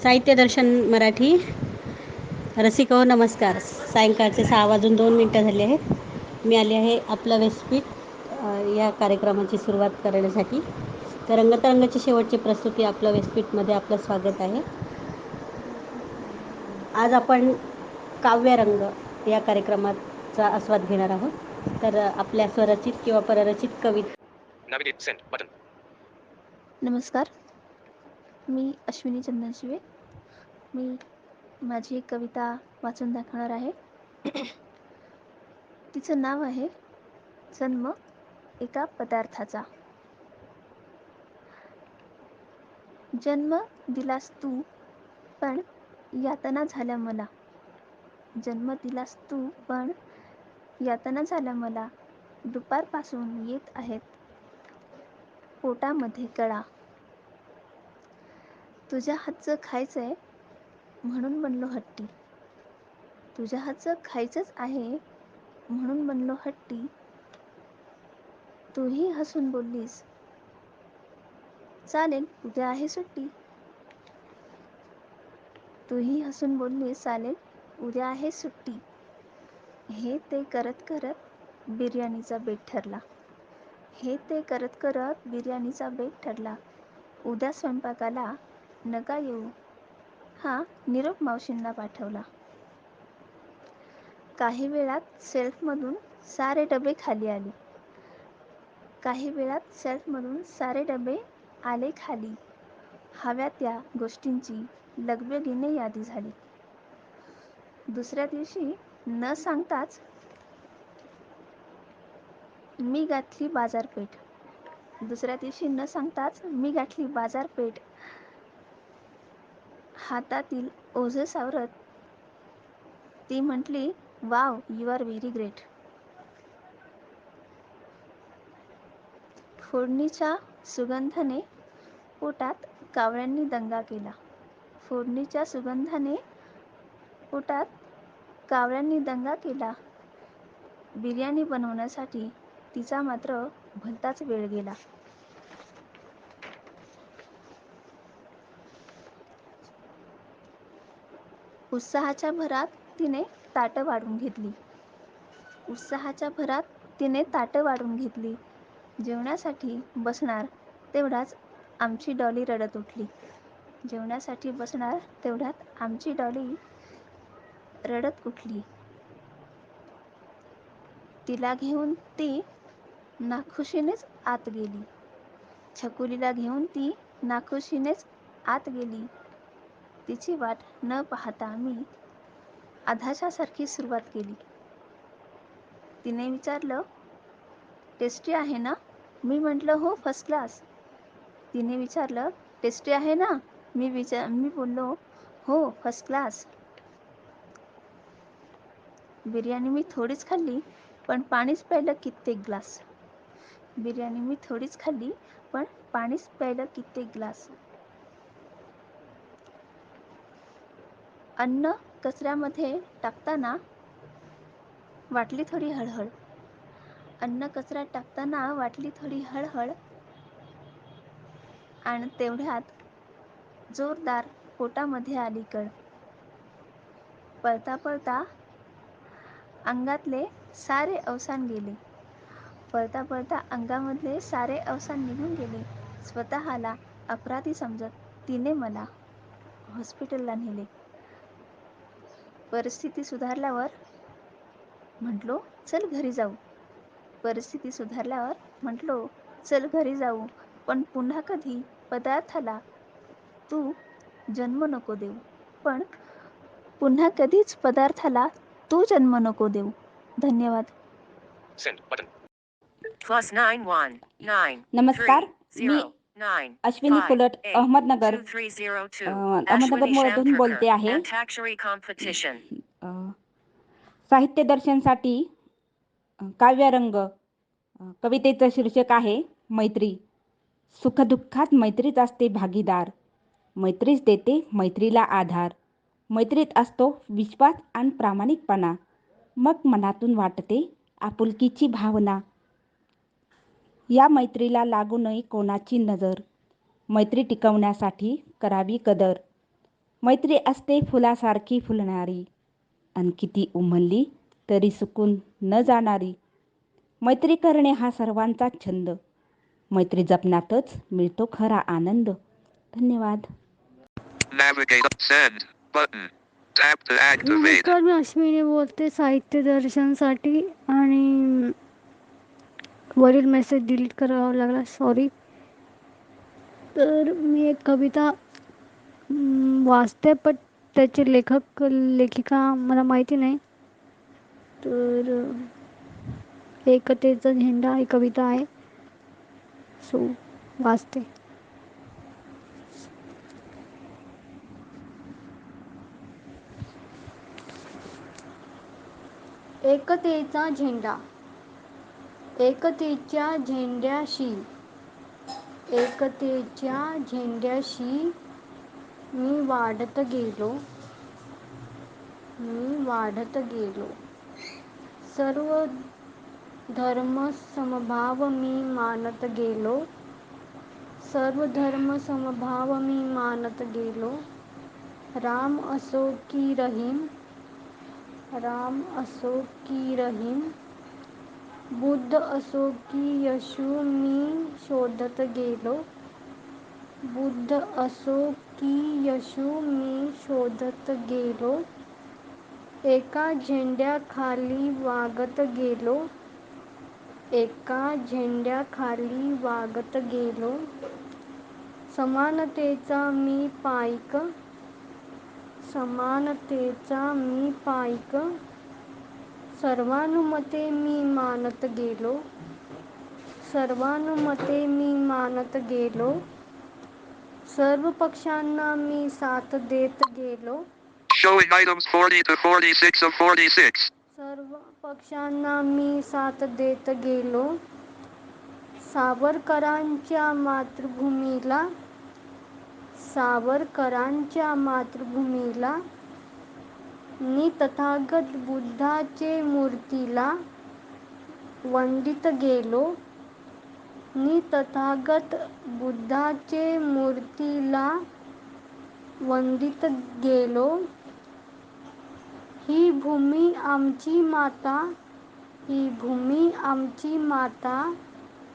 साहित्य दर्शन मराठी रसिक हो नमस्कार. सायंकाळचे 6:02 झाले आहेत. मी आले आहे आपला व्यासपीठ या कार्यक्रमाची सुरुवात करण्यासाठी. तर रंगतरंगाची शेवटची प्रस्तुती आपल्या व्यासपीठमध्ये आपलं स्वागत आहे. आज आपण काव्यरंग या कार्यक्रमाचा आस्वाद घेणार आहोत. तर आपल्या स्वरचित किंवा पररचित कविता. नमस्कार, मी अश्विनी चंदन शिवे. मी माझी एक कविता वाचून दाखवणार आहे. तिचं नाव आहे जन्म एका पदार्थाचा. जन्म दिलास तू, पण यातना झाल्या मला. जन्म दिलास तू, पण यातना झाल्या मला. दुपारपासून येत आहेत पोटामध्ये कळा. तुझ्या हातचं खायचंय म्हणून बनलो हट्टी. तुझ्या हातचं खायचंच आहे म्हणून बनलो हट्टी. तूही हसून बोललीस, चालेल उद्या आहे सुट्टी. तूही हसून बोललीस, चालेल उद्या आहे सुट्टी. हे ते करत करत बिर्याणीचा बेत ठरला. हे ते करत करत बिर्याणीचा बेत ठरला. उद्या स्वयंपाकाला नका येऊ, हा निरोप मावशींना पाठवला. काही वेळात सेल्फमधून सारे डबे खाली आले. काही वेळात सेल्फमधून सारे डबे आले खाली. हव्या त्या गोष्टींची लगबगीने यादी झाली. दुसऱ्या दिवशी न सांगताच मी गाठली बाजारपेठ. दुसऱ्या दिवशी न सांगताच मी गाठली बाजारपेठ. हातातील ओझं सावरत ती म्हटली, wow you are very great. फोडणीच्या सुगंधाने पोटात कावळ्यांनी दंगा केला. फोडणीच्या सुगंधाने पोटात कावळ्यांनी दंगा केला. बिर्याणी बनवण्यासाठी तिचा मात्र भलताच वेळ गेला. उत्साहाच्या भरात तिने ताटं वाढून घेतली. उत्साहाच्या भरात तिने ताटं वाढून घेतली. जेवण्यासाठी बसणार तेवढाच आमची डॉली रडत उठली. जेवण्यासाठी बसणार तेवढ्यात आमची डॉली रडत उठली. तिला घेऊन ती नाखुशीनेच आत गेली. छकुलीला घेऊन ती नाखुशीनेच आत गेली. तिची वाट न पाहता मी आधाशासारखी सुरुवात केली. तिने विचारलं, टेस्टी आहे ना? मी म्हटलं, हो फर्स्ट क्लास. तिने विचारलं, टेस्टी आहे ना? मी बोललो, हो फर्स्ट क्लास. बिर्याणी मी थोडीच खाल्ली, पण पाणीच प्यायलं कित्येक ग्लास. बिर्याणी मी थोडीच खाल्ली, पण पाणीच प्यायलं कित्येक ग्लास. अन्न कचऱ्यामध्ये टाकताना वाटली थोडी हळहळ. अन्न कचऱ्यात टाकताना वाटली थोडी हळहळ. आणि तेवढ्यात जोरदार पोटामध्ये आली कळ. पळता पळता अंगातले सारे अवसान गेले. पळता पळता अंगामधले सारे अवसान निघून गेले. स्वतःला अपराधी समजत तिने मला हॉस्पिटलला नेले. परिस्थिती सुधारल्यावर म्हटलो, चल घरी जाऊ. परिस्थिती सुधारल्यावर म्हटलो, चल घरी जाऊ. पण पुन्हा कधी पदार्थाला तू जन्म नको देऊ. पण पुन्हा कधीच पदार्थाला तू जन्म नको देऊ. धन्यवाद. नमस्कार, मी अश्विनी कुलट अहमदनगरमधून बोलते आहे. साहित्य दर्शनसाठी काव्यरंग कवितेचं शीर्षक आहे मैत्री. सुखदुःखात मैत्रीच असते भागीदार. मैत्रीच देते मैत्रीला आधार. मैत्रीत असतो विश्वास आणि प्रामाणिकपणा. मग मनातून वाटते आपुलकीची भावना. या मैत्रीला लागू नये कोणाची नजर. मैत्री टिकवण्यासाठी करावी कदर. मैत्री असते फुलासारखी फुलणारी, अन किती उमलली तरी सुकून न जाणारी. मैत्री करणे हा सर्वांचा छंद, मैत्री जपण्यातच मिळतो खरा आनंद. धन्यवाद. Navigate. Send. Button. Tap to activate. नमस्कार, मी अश्विनी बोलते साहित्य दर्शनसाठी. आणि वरील मेसेज डिलीट करावा लागला, सॉरी. तर मी एक कविता वाचते, पण त्याचे लेखक लेखिका मला माहिती नाही. तर एकतेचा झेंडा ही कविता आहे, सो वाचते. एकतेचा झेंडा. एकतेच्या झेंड्याशी, एकतेच्या झेंड्याशी मी वाढत गेलो, मी वाढत गेलो. सर्व धर्म समभाव मी मानत गेलो, सर्व धर्म समभाव मी मानत गेलो. राम असो की रहीम, राम असो की रहीम, बुद्ध असो की येशू मी शोधत गेलो, बुद्ध असो की येशू मी शोधत गेलो. एका झेंड्याखाली वागत गेलो, एका झेंड्याखाली वागत गेलो. समानतेचा मी पाईक, समानतेचा मी पाईक, सर्वानुमते मी मानत गेलो, सर्वानुमते मी मानत गेलो. सर्व पक्षांना मी साथ देत गेलो, Showing items 40 to 46 of 46. सर्व पक्षांना मी साथ देत गेलो. सावरकरांच्या मातृभूमीला, सावरकरांच्या मातृभूमीला, नि तथागत बुद्धाचे मूर्तीला वंदित गेलो, नि तथागत बुद्धाचे मूर्तीला वंदित गेलो. ही भूमी आमची माता, ही भूमी आमची माता,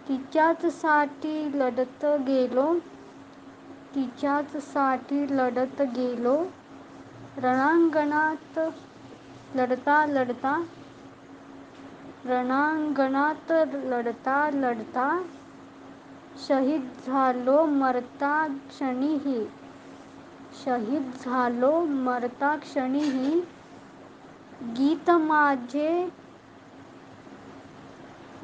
तिच्याच साठी लढत गेलो, तिच्याच साठी लढत गेलो. रणांगणात लढता लढता, रणांगणात लढता लढता, शहीद झालो मरता क्षणीही, शहीद झालो मरता क्षणीही. गीत माझे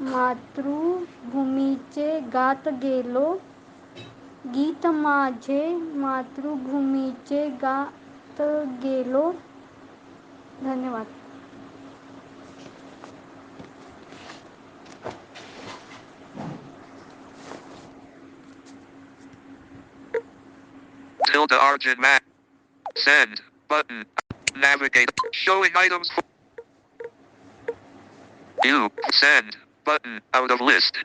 मातृभूमीचे गात गेलो, गीत माझे मातृभूमीचे गात गेलो. धन्यवाद. Tilda Arjun Mac. Send. Button. Navigate. Showing items. You. Send. Button. Out of list.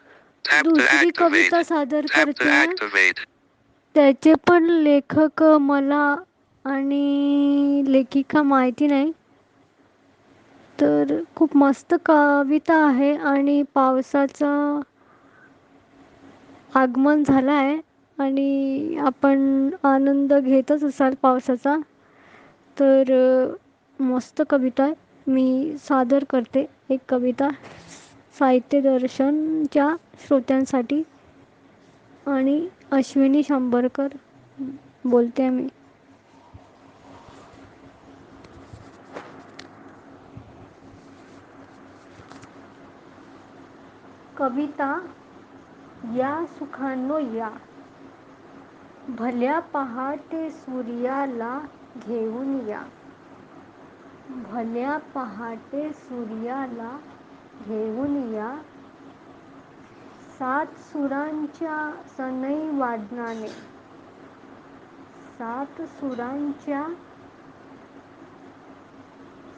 Tap to दुसरी activate. कविता सादर Tap to करते. activate. त्याचे पण लेखक मला आणि लेखिका माहिती नाही. तर खूप मस्त कविता आहे आणि पावसाचं आगमन झालं आहे आणि आपण आनंद घेतच असाल पावसाचा. तर मस्त कविता आहे, मी सादर करते एक कविता साहित्य दर्शनच्या श्रोत्यांसाठी. आणि अश्विनी शंभरकर बोलते मी. कविता. या सुखांनो या, भल्या पहाटे सूर्याला घेऊन या, भल्या पहाटे सूर्याला घेऊन या. सात सुरांच्या सनई वादनाने, सात सुरांच्या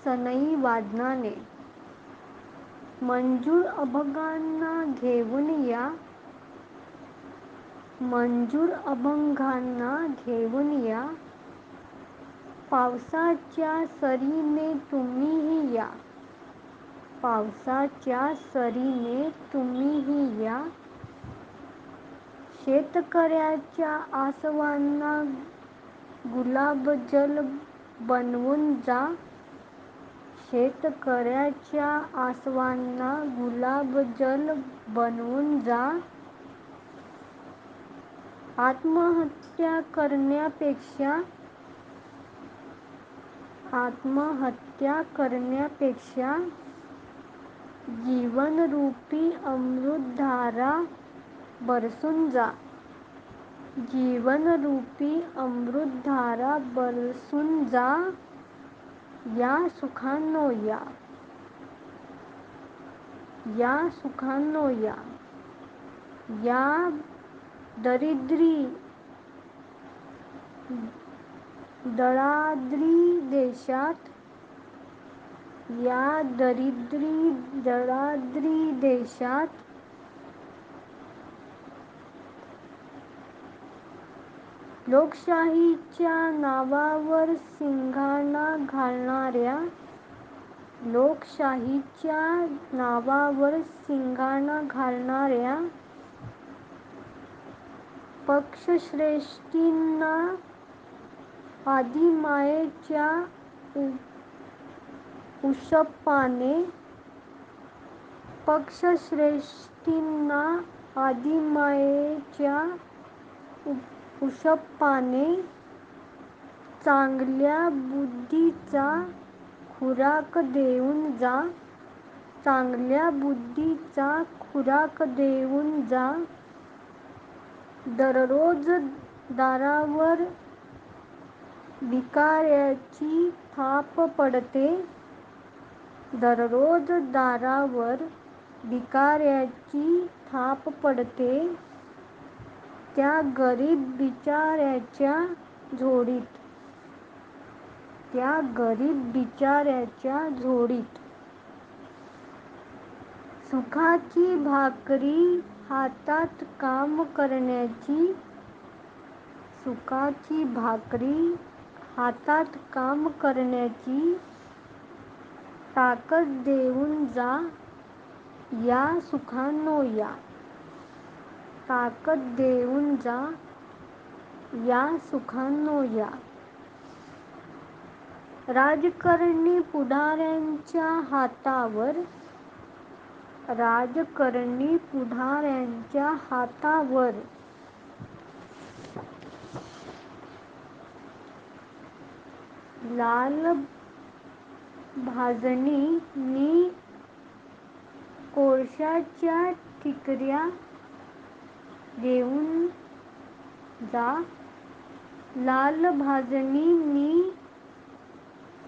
सनई वादनाने, मंजूळ अभंगांना घेऊन या, मंजूळ अभंगांना घेऊन या. पावसाच्या सरीने तुम्हीही या, पावसाच्या सरीने तुम्हीही या, शेतकऱ्याच्या आसवांना गुलाबजल बनवून जा, शेतकऱ्याच्या आसवांना गुलाबजल बनवून जा. आत्महत्या करण्यापेक्षा जीवनरूपी अमृतधारा बरसून जा, जीवनरूपी अमृतधारा बरसून जा. या सुखांनो या, या सुखांनो या, या दळाद्री देशात, या दळाद्री देशात लोकशाहीच्या नावावर सिंगाणा घालणाऱ्या, लोकशाहीच्या नावावर सिंगाणा घालणाऱ्या पक्षश्रेष्ठींना आदिमायेच्या उशप्पाने, पक्षश्रेष्ठींना आदिमायेच्या उशप्पाने चांगल्या बुद्धीचा खुराक देऊन जा, चांगल्या बुद्धीचा खुराक देऊन जा. दररोज दारावर भिकाऱ्याची थाप पडते, दररोज दारावर भिकाऱ्याची थाप पडते, त्या गरीब बिचाऱ्याच्या झोळीत, त्या गरीब बिचाऱ्याच्या झोळीत. सुखाची भाकरी हातात काम करण्याची, सुखाची भाकरी हातात काम करण्याची ताकद देऊन जा. या सुखांनो या, ताकद देऊन जा. या सुखांनो या. राजकारणी पुढाऱ्यांच्या हातावर, राजकारणी पुढाऱ्यांच्या हातावर लाल भाजणी नि कोळशाच्या ठिकऱ्या देऊन जा, लाल भाजणी नि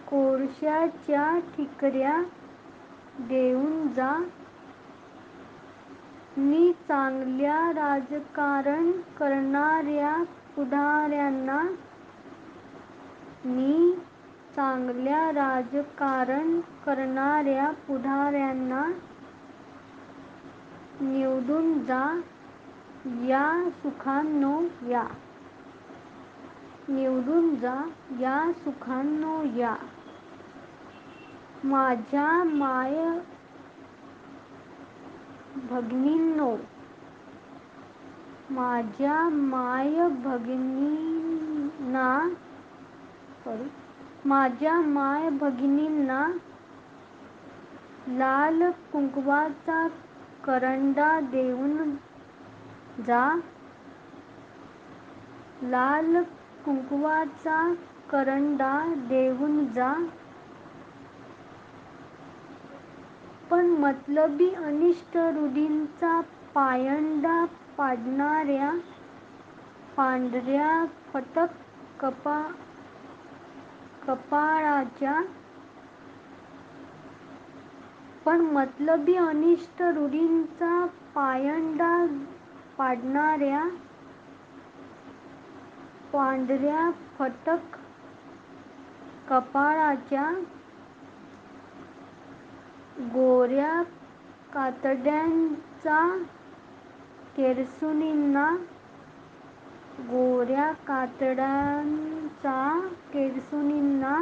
कोळशाच्या ठिकऱ्या देऊन जा. नि चांगल्या राजकारण करणाऱ्या पुढाऱ्यांना, नि चांगल्या राजकारण करणाऱ्या पुढाऱ्यांना निवडून जा. या सुखांनो या, निवडून जा. या सुखांनो या. माझ्या माय भगिनींनो, माझ्या माय भगिनींना, माझ्या माय भगिनींना लाल कुंकवाचा करंडा देऊन जा, लाल कुंकवाचा करंडा देऊन जा. पण मतलबी अनिष्ट रूढींचा पायंडा पाडणाऱ्या पांढऱ्या फटक कपाळाच्या, पण मतलबी अनिष्ट रूढींचा पायंडा पाडणाऱ्या पांढऱ्या फटक कपाळाच्या गोऱ्या कातड्यांचा तेरसुणींना गोऱ्या कातड्यांचा केळसुणींना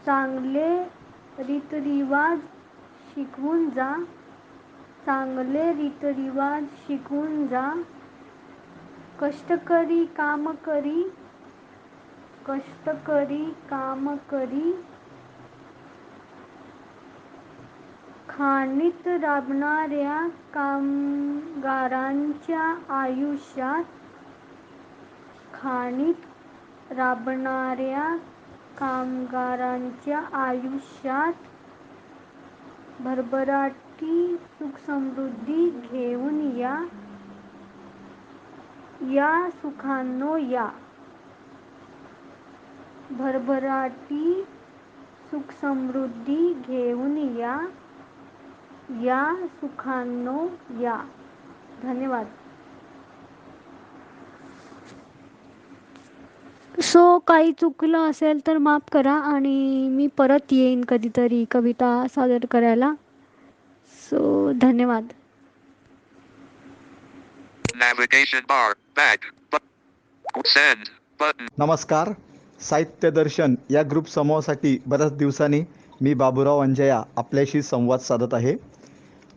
चांगले रीतरिवाज शिकवून जा. चांगले रीतरिवाज शिकवून जा. कष्टकरी काम करी खाणीत राबणाऱ्या कामगारांच्या आयुष्यात भरभराटी सुखसमृद्धी घेऊन या सुखांनो या. भरभराटी सुखसमृद्धी घेऊन या सुखांनो या. धन्यवाद. सो काही चुकलं असेल तर माफ करा आणि मी परत येईन कधीतरी कविता सादर करायला. सो धन्यवाद. Navigation bar. Back. Send. Button. नमस्कार. साहित्य दर्शन या ग्रुप समूहासाठी बऱ्याच दिवसांनी मी बाबूराव अंजया आपल्याशी संवाद साधत आहे.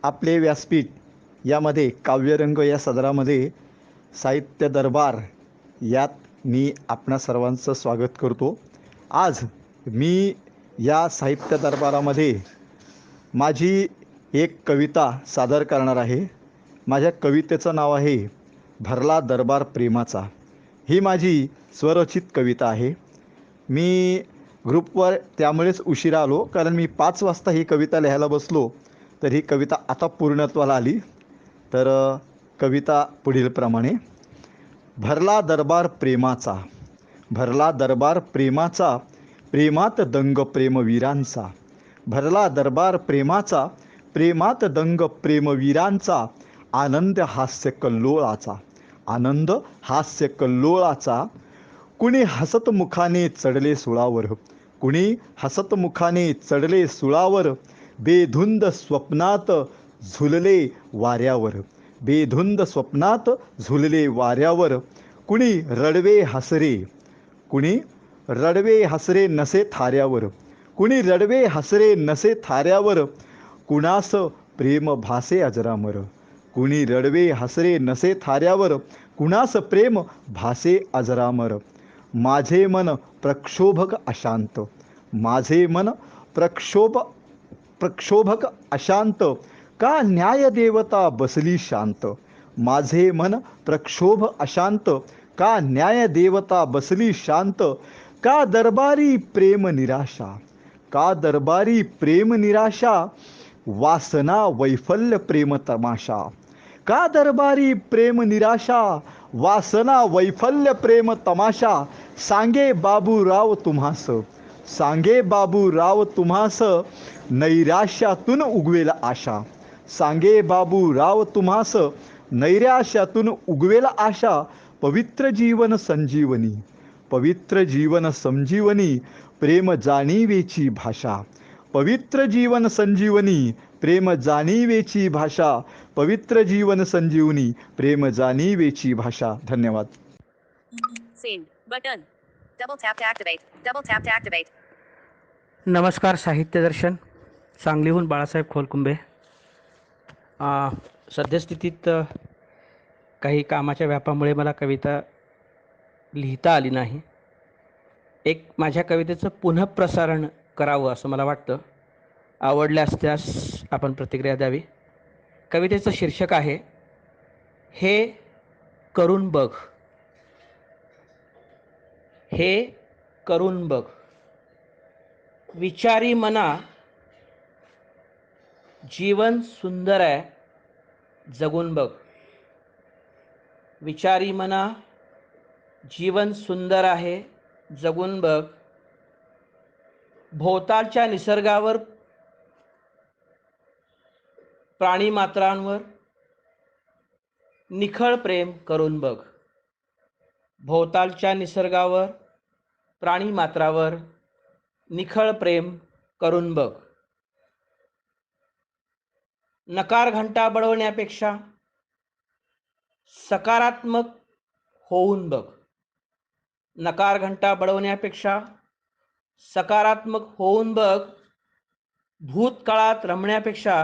आपले व्यासपीठ यामध्ये काव्यरंग या सदरामध्ये साहित्य दरबार यात मी आपणा सर्वांचं स्वागत करतो. आज मी या साहित्य दरबारामध्ये माझी एक कविता सादर करणार आहे. माझ्या कवितेचं नाव आहे भरला दरबार प्रेमाचा. ही माझी स्वरचित कविता आहे. मी ग्रुपवर त्यामुळेच उशिरा आलो, कारण मी 5 वाजता ही कविता लिहायला बसलो तर ही कविता आता पूर्णत्वाला आली. तर कविता पुढीलप्रमाणे. भरला दरबार प्रेमाचा. भरला दरबार प्रेमाचा, प्रेमात दंग प्रेमवीरांचा. भरला दरबार प्रेमाचा, प्रेमात दंग प्रेमवीरांचा. आनंद हास्य कल्लोळाचा. आनंद हास्य कल्लोळाचा. कुणी हसत मुखाने चढले सुळावर. कुणी हसत मुखाने चढले सुळावर. बेधुंद स्वप्नात झुलले वाऱ्यावर. बेधुंद स्वप्नात झुलले वाऱ्यावर. कुणी रडवे हसरे. कुणी रडवे हसरे नसे थाऱ्यावर. कुणी रडवे हसरे नसे थाऱ्यावर. कुणास प्रेम भासे अजरामर. कुणी रडवे हसरे नसे थाऱ्यावर. कुणास प्रेम भासे अजरामर. माझे मन प्रक्षोभक अशांत. माझे मन प्रक्षोभक अशांत. का न्यायदेवता बसली शांत. माझे मन प्रक्षोभ अशांत. का न्यायदेवता बसली शांत. का दरबारी प्रेम निराशा. का दरबारी प्रेम निराशा. वासना वैफल्य प्रेम तमाशा. का दरबारी प्रेम निराशा. वासना वैफल्य प्रेम तमाशा. सांगे बाबूराव तुम्हास. सांगे बाबूराव तुम्हास. नैराश्यातून उगवेल आशा. सांगे बाबूराव तुम्हास. नैराश्यातून उगवेल आशा. पवित्र जीवन संजीवनी. पवित्र जीवन संजीवनी. प्रेम जाणीवेची भाषा. पवित्र जीवन संजीवनी. प्रेम जाणीवेची भाषा. पवित्र जीवन संजीवनी. प्रेम जाणीवेची भाषा. धन्यवाद. Send button. Double tap to activate. Double tap to activate. नमस्कार. साहित्य दर्शन सांगलीहून बाळासाहेब खोलकुंबे. सद्यस्थितीत काही कामाच्या व्यापामुळे मला कविता लिहिता आली नाही. एक माझ्या कवितेचं पुनःप्रसारण करावं असं मला वाटतं. आवडल्यास त्यास आपण प्रतिक्रिया द्यावी. कवितेचं शीर्षक आहे हे करून बघ. हे करून बघ. विचारी मना जीवन सुंदर आहे जगून बघ. विचारी मना जीवन सुंदर आहे जगून बघ. भोवतालच्या निसर्गावर प्राणीमात्रांवर निखळ प्रेम करून बघ. भोवतालच्या निसर्गावर प्राणीमात्रावर निखळ प्रेम करून बघ. नकार घंटा बडवण्यापेक्षा सकारात्मक होऊन बघ. नकार घंटा बडवण्यापेक्षा सकारात्मक होऊन बघ. भूतकाळात रमण्यापेक्षा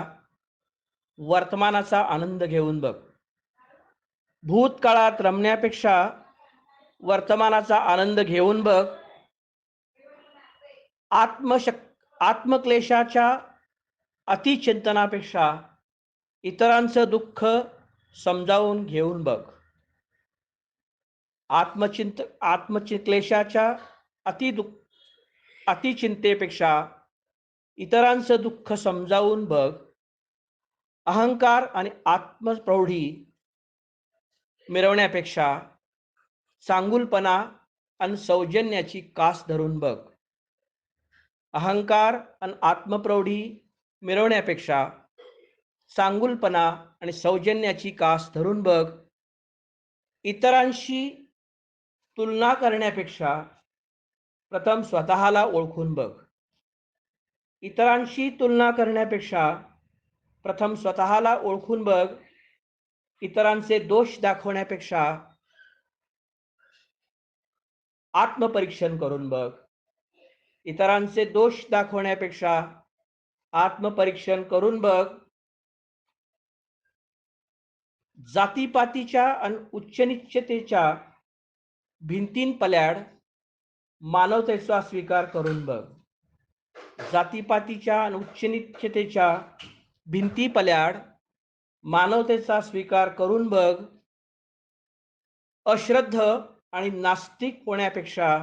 वर्तमानाचा आनंद घेऊन बघ. भूतकाळात रमण्यापेक्षा वर्तमानाचा आनंद घेऊन बघ. आत्मक्लेशाच्या अतिचिंतनापेक्षा इतरांचं दुःख समजावून घेऊन बघ. आत्मक्लेशाच्या अतिचिंतेपेक्षा इतरांचं दुःख समजावून बघ. अहंकार आणि आत्मप्रौढी मिरवण्यापेक्षा चांगुलपणा आणि सौजन्याची कास धरून बघ. अहंकार आणि आत्मप्रौढी मिरवण्यापेक्षा चांगुलपणा आणि सौजन्याची कास धरून बघ. इतरांशी तुलना करण्यापेक्षा प्रथम स्वतःला ओळखून बघ. इतरांशी तुलना करण्यापेक्षा प्रथम स्वतःला ओळखून बघ. इतरांचे दोष दाखवण्यापेक्षा आत्मपरीक्षण करून बघ. इतरांचे दोष दाखवण्यापेक्षा आत्मपरीक्षण करून बघ. जातीपातीच्या आणि उच्चनीचतेच्या भिंतींपल्याड मानवतेचा स्वीकार करून बघ. जातीपातीच्या आणि उच्चनीचतेच्या भिंतीपल्याड मानवतेचा स्वीकार करून बघ. अश्रद्ध आणि नास्तिक होण्यापेक्षा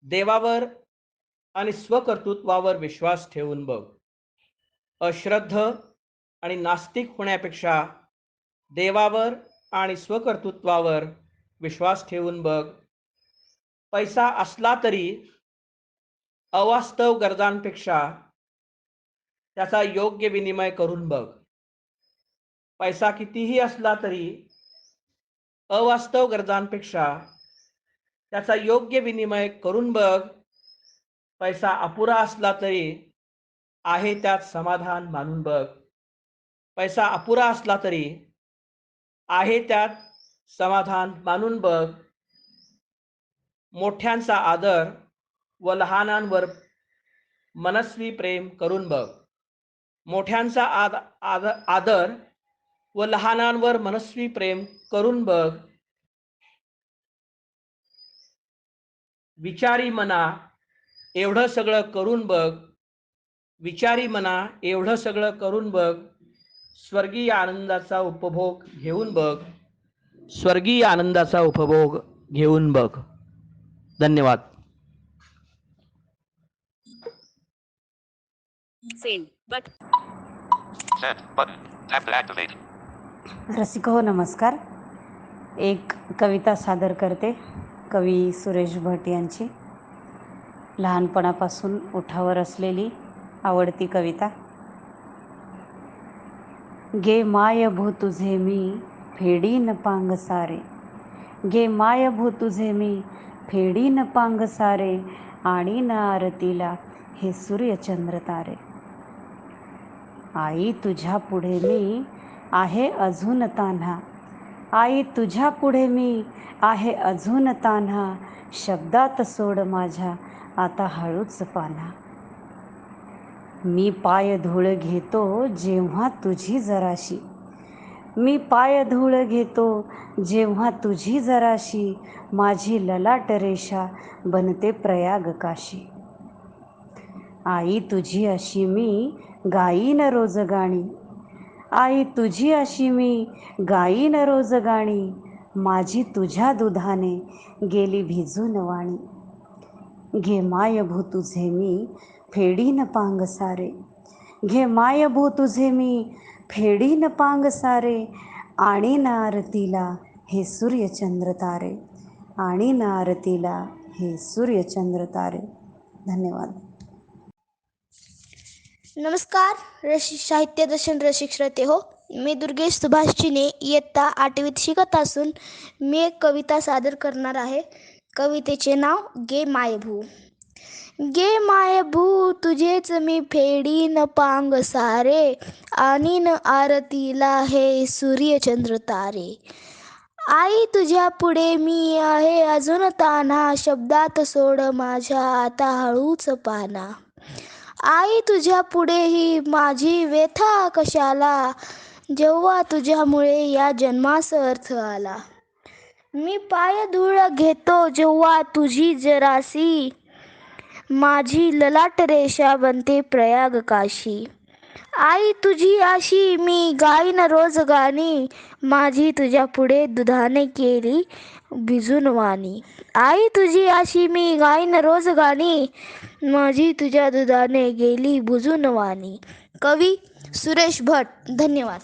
देवावर आणि स्वकर्तृत्वावर विश्वास ठेवून बघ. अश्रद्ध आणि नास्तिक होण्यापेक्षा देवावर आणि स्वकर्तृत्वावर विश्वास ठेवून बघ. पैसा असला तरी अवास्तव गरजांपेक्षा त्याचा योग्य विनिमय करून बघ. पैसा कितीही असला तरी अवास्तव गरजांपेक्षा त्याचा योग्य विनिमय करून बघ. पैसा अपुरा असला तरी आहे त्यात समाधान मानून बघ. पैसा अपुरा असला तरी आहे त्यात समाधान मानून बघ. मोठ्यांचा आदर व लहानांवर मनस्वी प्रेम करून बघ. मोठ्यांचा आदर व लहानांवर मनस्वी प्रेम करून बघ. विचारी मना एवढं सगळं करून बघ. विचारी मना एवढं सगळं करून बघ. स्वर्गीय आनंदाचा उपभोग घेऊन बघ. स्वर्गीय आनंदाचा उपभोग घेऊन बघ. धन्यवाद. Send but Send button. Tap to activate. रसिक हो नमस्कार. एक कविता सादर करते. कवी सुरेश भट यांची लहानपणापासून ओठावर असलेली आवडती कविता. गे माय भू तुझे मी फेडीन पांग सारे. गे माय भू तुझे मी फेडीन पांग सारे. आणि न आरतीला हे सूर्यचंद्र तारे. आई तुझ्या पुढे मी आहे अजून तान्हा. आई तुझ्या पुढे मी आहे अजून तान्हा. शब्दात सोड माझ्या आता हळूच पान्हा. मी पाय धूळ घेतो जेव्हा तुझी जराशी. मी पाय धूळ घेतो जेव्हा तुझी जराशी. माझी ललाट रेषा बनते प्रयाग काशी. आई तुझी अशी मी गाईन रोज गाणी. आई तुझी अशी मी गाईन रोज गाणी. माझी तुझ्या दुधाने गेली भिजून वाणी. घे माय भू तुझे मी फेडीन पांग सारे. घे माय भू तुझे मी फेडीन पांग सारे. आणि न आरतीला हे सूर्यचंद्र तारे. आणि न आरतीला हे सूर्यचंद्र तारे. धन्यवाद. नमस्कार साहित्य दर्शन रसिक श्रोते हो. मी दुर्गेश सुभाष चिने इयत्ता 8वीत शिकत असून मी एक कविता सादर करणार आहे. कवितेचे नाव गे मायभू. गे मायभू तुझेच मी फेडीन पांग सारे, आणीन आरतीला हे सूर्यचंद्र तारे. आई तुझ्या पुढे मी आहे अजून तान्हा, शब्दात सोड माझ्या आता हळूच पाना. आई तुझ्या पुढे ही माझी व्यथा कशाला, जेव्हा तुझ्यामुळे या जन्मास अर्थ आला. मी पाय धूळ घेतो जेव्हा तुझी जरासी, माझी ललाट रेषा बनते प्रयाग काशी. आई तुझी अशी मी गाईन रोज गाणी, माझी तुझ्या पुढे दुधाने केली भिजून वाणी. आई तुझी अशी मी गाईन रोज गाणी, माझी तुझ्या दुधाने गेली बुजून वाणी. कवी सुरेश भट. धन्यवाद.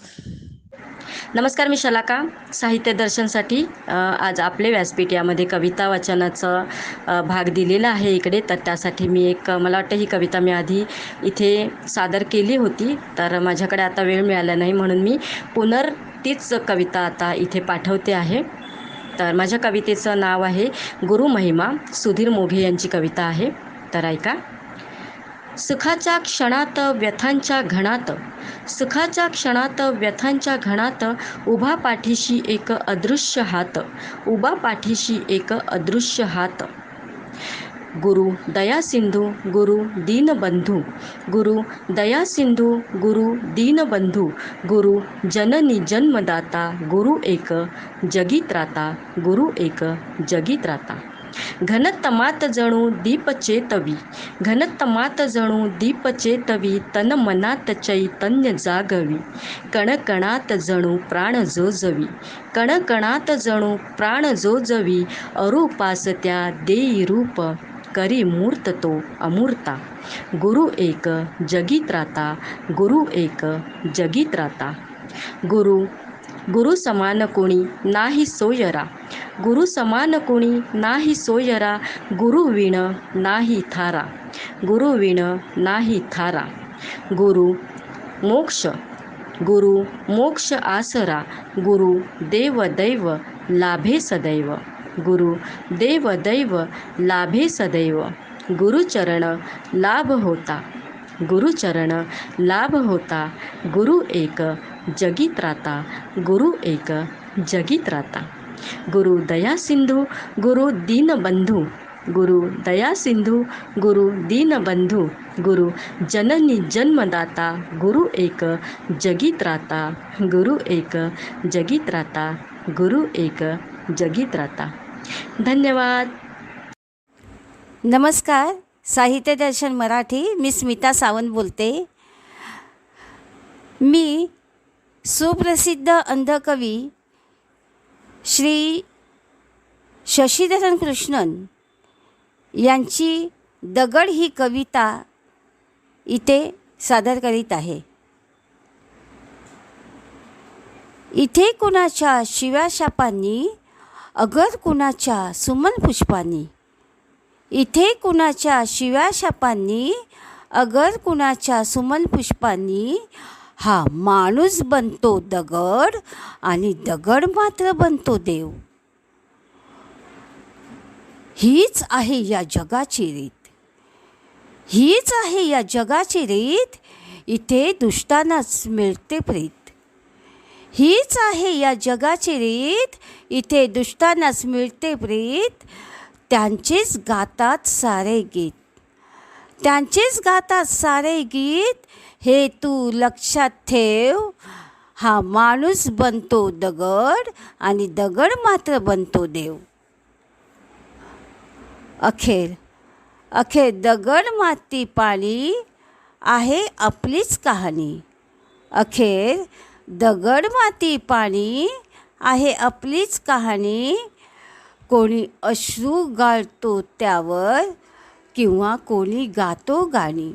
नमस्कार, मी शलाका. साहित्य दर्शनसाठी आज आपले व्यासपीठ यामध्ये कविता वाचनाचा भाग दिलेला आहे इकडे. तर त्यासाठी मी मला वाटतं ही कविता मी आधी इथे सादर केली होती, तर माझ्याकडे आता वेळ मिळाला नाही म्हणून मी तीच कविता आता इथे पाठवते आहे. तर माझ्या कवितेचं नाव आहे गुरुमहिमा. सुधीर मोघे यांची कविता आहे. तर ऐका. सुखाच्या क्षणात व्यथांच्या घणात, सुखाच्या क्षणात व्यथांच्या घणात, उभा पाठीशी एक अदृश्य हात, उभा पाठीशी एक अदृश्य हात. गुरु दया सिंधू गुरु दीनबंधू, गुरु दया सिंधू गुरु दीनबंधू, गुरु जननी जन्मदाता, गुरु एक जगी त्राता, गुरु एक जगी त्राता. घनतमात जणू दीप चेतवी, घनतमात जणू दीप चेतवी, तन मनात चैतन्य जागवी, कणकणात जणू प्राण जोजवी, कणकणात जणू प्राण जोजवी, अरूपास त्या देई रूप, करी मूर्त तो अमूर्ता. गुरु एक जगी त्राता, गुरु एक जगी त्राता. गुरु समान कोणी नाही सोयरा, गुरु समान कोणी नाही सोयरा, गुरु विण नाही थारा, गुरु विण नाही थारा. गुरु मोक्ष आसरा, गुरु देव दैव लाभे सदैव, गुरु देव दैव लाभे सदैव. गुरुचरण लाभ होता, गुरुचरण लाभ होता, गुरु एक जगी त्राता, गुरु एक जगी त्राता. गुरु दया सिंधू गुरु दीनबंधू, गुरु दया सिंधू गुरु दीनबंधू, गुरु जननी जन्मदाता, गुरु एक जगी त्राता, गुरु एक जगी त्राता, गुरु एक जगी त्राता. धन्यवाद. नमस्कार. साहित्य दर्शन मराठी, मी स्मिता सावंत बोलते. मी सुप्रसिद्ध अंधकवी श्री शशीधरन कृष्णन यांची दगड ही कविता इथे सादर करीत आहे. इथे कुणाच्या शिव्या शापांनी, अगर कुणाच्या सुमन पुष्पांनी, इथे कुणाच्या शिव्या शापांनी, अगर कुणाच्या सुमन पुष्पांनी, हा माणूस बनतो दगड आणि दगड मात्र बनतो देव. हीच आहे या जगाची रीत, हीच आहे या जगाची रीत, इथे दुष्टांनाच मिळते प्रीत. हीच आहे या जगाची रीत, इथे दुष्टांनाच मिळते प्रीत. त्यांचेच गातात सारे गीत, त्यांचेच गातात सारे गीत, हे तू लक्षात ठेव. हा माणूस बनतो दगड आणि दगड मात्र बनतो देव. अखेर दगड माती पाणी आहे आपलीच कहाणी. अखेर दगड माती पाणी आहे आपलीच कहाणी. कोणी अश्रू गाळतो त्यावर किंवा कोणी गातो गाणी.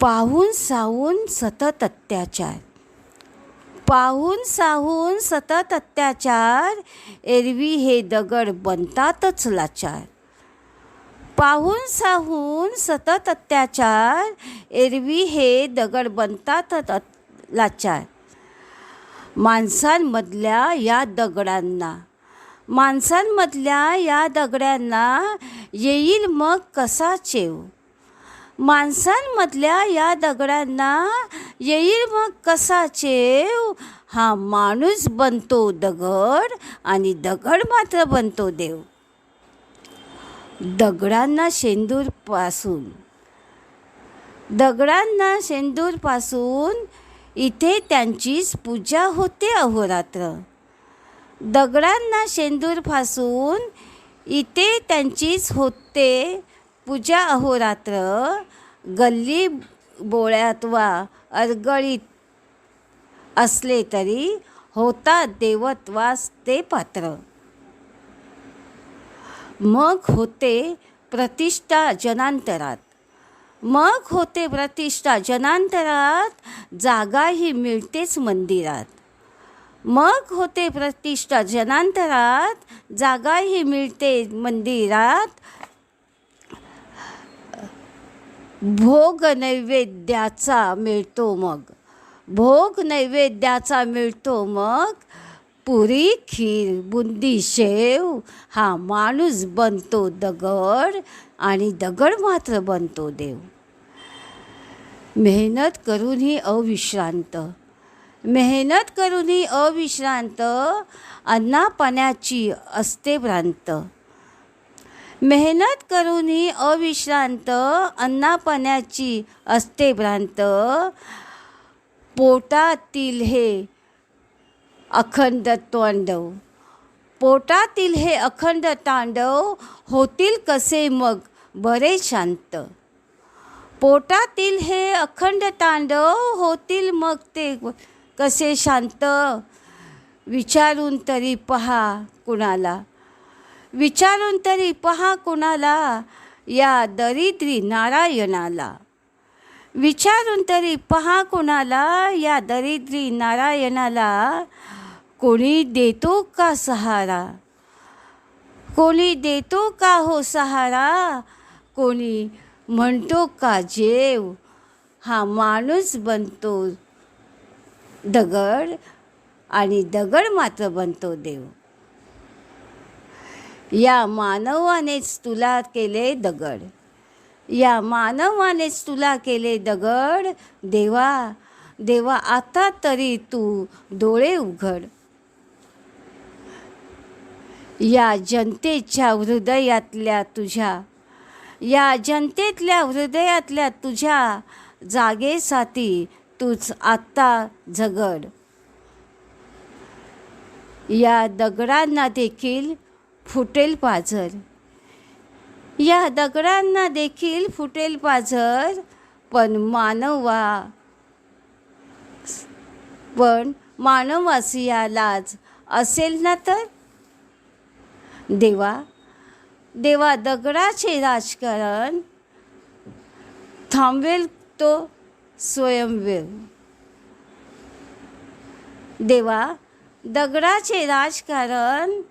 पाहून साहून सतत अत्याचार, पाहून साहून सतत अत्याचार, एरवी हे दगड बनतातच लाचार. पाहून साहून सतत अत्याचार, एरवी हे दगड बनतातच लाचार. माणसांमधल्या या दगडांना, माणसांमधल्या या दगडांना येईल मग कसा चेव. माणसांमधल्या या दगडांना येईल मग कसा चेव. हा माणूस बनतो दगड आणि दगड मात्र बनतो देव. दगडांना शेंदूरपासून इथे त्यांचीच पूजा होते अहोरात्र. दगडांना शेंदूरपासून इथे त्यांचीच होते पूजा अहोरात्र. गल्ली बोळ्यात वा अरगळीत असले तरी होतात देवत्वास ते पात्र. मग होते प्रतिष्ठा जनांतरात, जागाही मिळतेच मंदिरात. मग होते प्रतिष्ठा जनांतरात, जागाही मिळते मंदिरात. भोग नैवेद्याचा मिळतो मग पुरी खीर बुंदी शेव. हा माणूस बनतो दगड आणि दगड मात्र बनतो देव. मेहनत करूनही अविश्रांत अन्नापाण्याची असते भ्रांत. मेहनत करूनही अविश्रांत अन्नापाण्याची असते भ्रांत. पोटातील हे अखंड तांडव होतील कसे मग बरे शांत. पोटातील हे अखंड तांडव होतील मग ते कसे शांत. विचारून तरी पहा कुणाला या दरिद्री नारायणाला. कोणी देतो का हो सहारा. कोणी म्हणतो का जेव. हा माणूस बनतो दगड आणि दगड मात्र बनतो देव. या मानवानेच तुला केले दगड. देवा आता तरी तू डोळे उघड. या जनतेतल्या हृदयातल्या तुझ्या जागेसाठी तूच आत्ता झगड. या दगडांना देखील फुटेल पाझर. पण मानवास या लाज असेल ना तर. देवा दगडाचे राजकारण थांबवेल तो स्वयंमेव. देवा दगडाचे राजकारण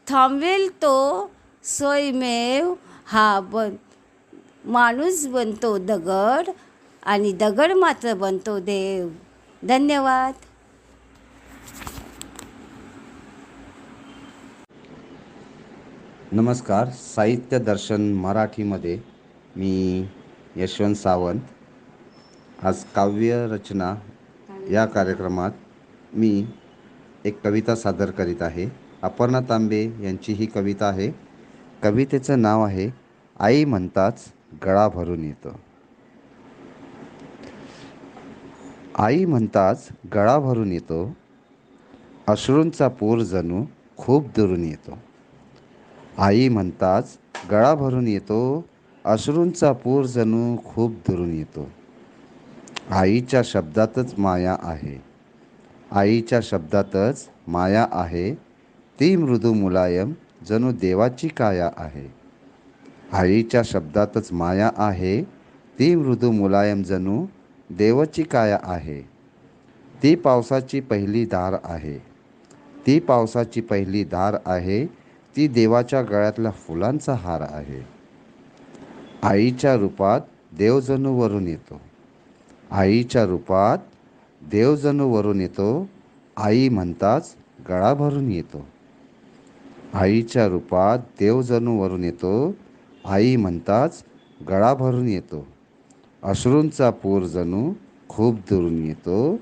थांबवेल तो स्वयंमेव. हा माणूस बनतो दगड आणि दगड मात्र बनतो देव. धन्यवाद. नमस्कार. साहित्य दर्शन मराठीमध्ये मी यशवंत सावंत. आज काव्यरचना या कार्यक्रमात मी एक कविता सादर करीत आहे. अपर्णा तांबे यांची ही कविता आहे. कवितेचं नाव आहे आई म्हणताच गळा भरून येतो. आई म्हणताच गळा भरून येतो, अश्रूंचा पूर जणू खूप दुरून येतो. आई म्हणताच गळा भरून येतो, अश्रूंचा पूर जणू खूप दुरून येतो. आईच्या शब्दातच माया आहे, आईच्या शब्दातच माया आहे. ती मृदू मुलायम जणू देवाची काया आहे. आईच्या शब्दातच माया आहे, ती मृदू मुलायम जणू देवाची काया आहे. ती पावसाची पहिली धार आहे, ती पावसाची पहिली धार आहे. ती देवाच्या गळ्यातल्या फुलांचा हार आहे. आईच्या रूपात देव जणू वरून येतो, आईच्या रूपात देव जणू वरून येतो. आई म्हणताच गळा भरून येतो. आईच्या रूपात देव जणू वरून येतो. आई म्हणताच गळा भरून येतो. अश्रूंचा पूर जणू खूप दुरून येतो.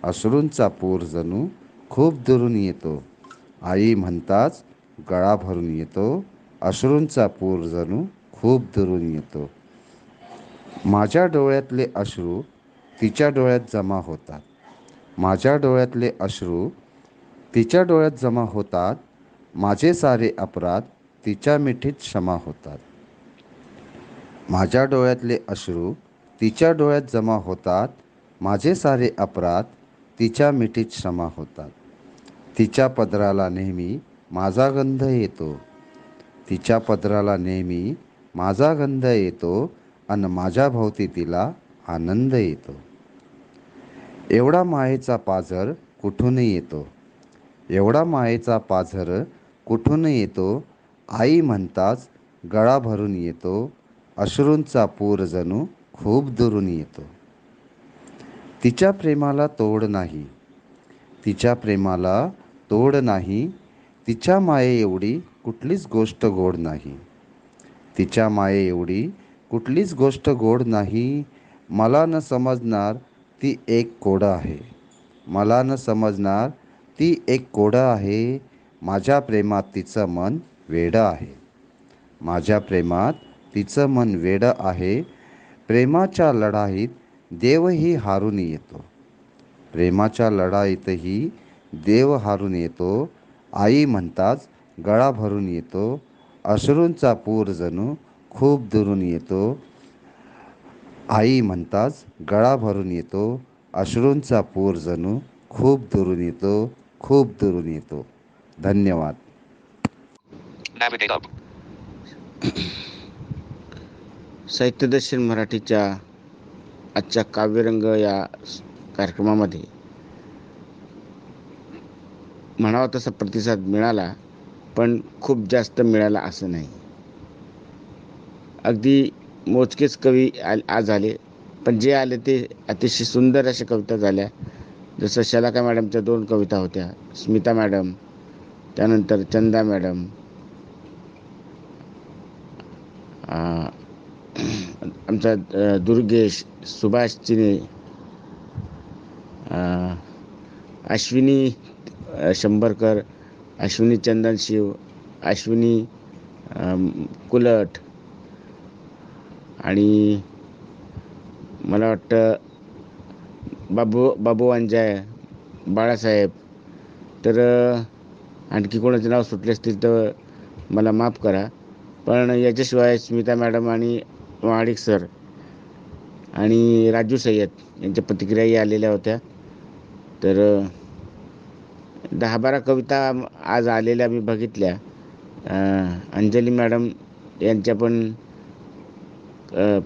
अश्रूंचा पूर जणू खूप दुरून येतो. आई म्हणताच गळा भरून येतो. अश्रूंचा पूर जणू खूप दुरून येतो. माझ्या डोळ्यातले अश्रू तिच्या डोळ्यात जमा होतात. माझ्या डोळ्यातले अश्रू तिच्या डोळ्यात जमा होतात. माझे सारे अपराध तिच्या मिठीत क्षमा होतात. माझ्या डोळ्यातले अश्रू तिच्या डोळ्यात जमा होतात. माझे सारे अपराध तिच्या मिठीत क्षमा होतात. तिच्या पदराला नेहमी माझा गंध येतो. तिच्या पदराला नेहमी माझा गंध येतो आणि माझ्या भोवती तिला आनंद येतो. एवढा मायेचा पाझर कुठून येतो. एवढा मायेचा पाझर कुठून येतो. आई म्हणताच गळा भरून येतो. अश्रूंचा पूर जणू खूप दुरून येतो. तिच्या प्रेमाला तोड नाही. तिच्या प्रेमाला तोड नाही. तिच्या माये एवढी कुठलीच गोष्ट गोड नाही. तिच्या माये एवढी कुठलीच गोष्ट गोड नाही. मला न समजणार ती एक कोडं आहे. मला न समजणार ती एक कोडं आहे. माझ्या प्रेमात तिचं मन वेडं आहे. माझ्या प्रेमात तिचं मन वेडं आहे. प्रेमाच्या लढाईत देवही हारून येतो. प्रेमाच्या लढाईतही देव हारून येतो. आई म्हणताच गळा भरून येतो. अश्रूंचा पूर जणू खूप दुरून येतो. आई म्हणताच गळा भरून येतो. अश्रूंचा पूर जणू खूप दुरून येतो. खूप दुरून येतो. धन्यवाद. Navigate up. साहित्यदर्शन मराठीच्या आजच्या काव्यरंग या कार्यक्रमामध्ये म्हणावा तसा प्रतिसाद मिळाला, पण खूप जास्त मिळाला असं नाही. अगदी मोजकेच कवी आज आले, पण जे आले ते अतिशय सुंदर अशा कविता झाल्या. जसं शलाका मॅडमच्या 2 कविता होत्या, स्मिता मॅडम, त्यानंतर चंदा मॅडम, आमचा दुर्गेश, सुभाष चिने, अश्विनी शंभरकर, अश्विनी चंदनशिव, अश्विनी कुलट आणि मला वाटतं बाबू अंजाय, बाळासाहेब. तर आणखी कोणाचे नाव सुटले असतील तर मला माफ करा. पण याच्याशिवाय स्मिता मॅडम आणि महाडिक सर आणि राजू सय्यद यांच्या प्रतिक्रियाही आलेल्या होत्या. तर 10-12 कविता आज आलेल्या मी बघितल्या. अंजली मॅडम यांच्या पण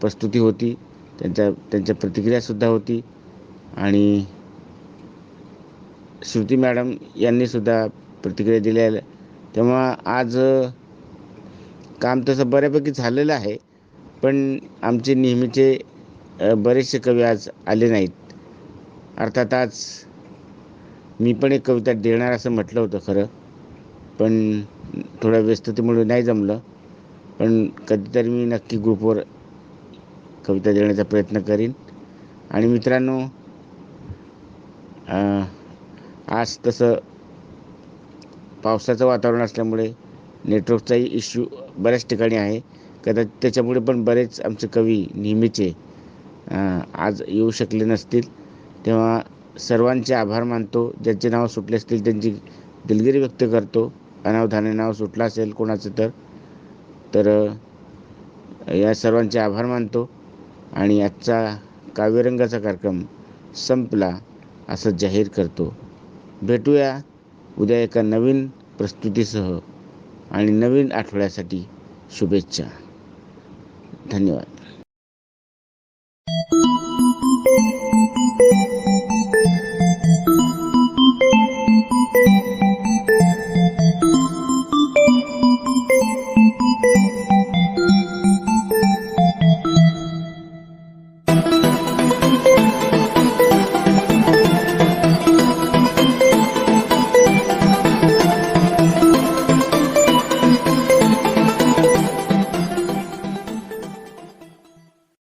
प्रस्तुती होती, त्यांच्या प्रतिक्रियासुद्धा होती आणि श्रुती मॅडम यांनीसुद्धा प्रतिक्रिया दिल्या. तेव्हा आज काम तसं बऱ्यापैकी झालेलं आहे, पण आमचे नेहमीचे बरेचसे कवी आज आले नाहीत. अर्थात आज मी पण एक कविता देणार असं म्हटलं होतं खरं, पण थोड्या व्यस्ततेमुळे नाही जमलं. पण कधीतरी मी नक्की ग्रुपवर कविता देण्याचा प्रयत्न करीन. आणि मित्रांनो, आज तसं पावसाचं वातावरण असल्यामुळे नेटवर्कचाही इश्यू बऱ्याच ठिकाणी आहे. कदाचित त्याच्यामुळे पण बरेच आमचे कवी नेहमीचे आज येऊ शकले नसतील. तेव्हा सर्वांचे आभार मानतो. ज्यांचे नाव सुटले असतील त्यांची दिलगिरी व्यक्त करतो. अनावधाने नाव सुटलं असेल कोणाचं तर या सर्वांचे आभार मानतो आणि आजचा काव्यरंगाचा कार्यक्रम संपला असं जाहीर करतो. भेटूया उद्या एका नवीन प्रस्तुतीसह आणि नवीन आठवड्यासाठी शुभेच्छा. धन्यवाद.